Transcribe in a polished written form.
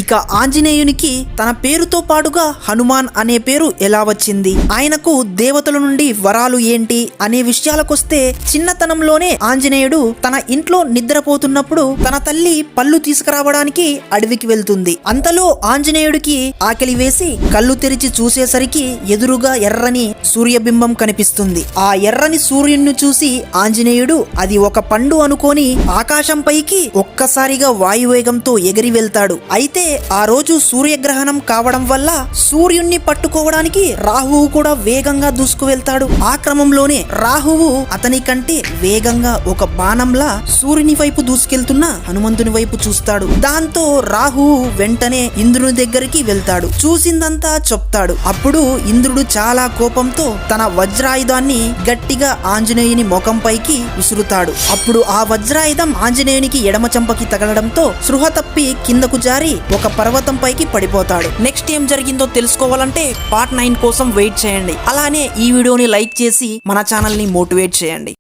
ఇక ఆంజనేయునికి తన పేరుతో పాటుగా హనుమాన్ అనే పేరు ఎలా వచ్చింది, ఆయనకు దేవతల నుండి వరాలు ఏంటి అనే విషయాలకొస్తే చిన్నతనంలోనే ఆంజనేయుడు తన ఇంట్లో నిద్రపోతున్నప్పుడు తన తల్లి పళ్ళు తీసుకురావడానికి అడవికి వెళ్తుంది. అంతలో ఆంజనేయుడికి ఆకలి వేసి కళ్ళు తెరిచి చూసేసరికి ఎదురుగా ఎర్రని సూర్యబింబం కనిపిస్తుంది. ఆ ఎర్రని సూర్యుడిని చూసి ఆంజనేయుడు అది ఒక పండు అనుకొని ఆకాశం పైకి ఒక్కసారిగా వాయువేగంతో ఎగిరి వెళ్తాడు. అయితే ఆ రోజు సూర్యగ్రహణం కావడం వల్ల సూర్యుణ్ణి పట్టుకోవడానికి రాహువు కూడా వేగంగా దూసుకు వెళ్తాడు. ఆ క్రమంలోనే రాహువు అతని కంటే వేగంగా ఒక బాణంలా సూర్యుని వైపు దూసుకెళ్తున్న హనుమంతుని వైపు చూస్తాడు. దాంతో రాహువు వెంటనే ఇంద్రుని దగ్గరికి వెళ్తాడు. చూసిందంతా చెప్తాడు. అప్పుడు ఇంద్రుడు చాలా కోపంతో తన వజ్రాయుధాన్ని గట్టిగా ఆంజనేయుని ముఖం పైకి విసురుతాడు. అప్పుడు ఆ వజ్రాయుధం ఆంజనేయునికి ఎడమ చెంపకి తగలడంతో స్పృహ తప్పి కిందకు జారి ఒక పర్వతం పైకి పడిపోతాడు. నెక్స్ట్ ఏం జరిగిందో తెలుసుకోవాలంటే పార్ట్ 9 కోసం వెయిట్ చేయండి. అలానే ఈ వీడియోని లైక్ చేసి మన ఛానల్ ని మోటివేట్ చేయండి.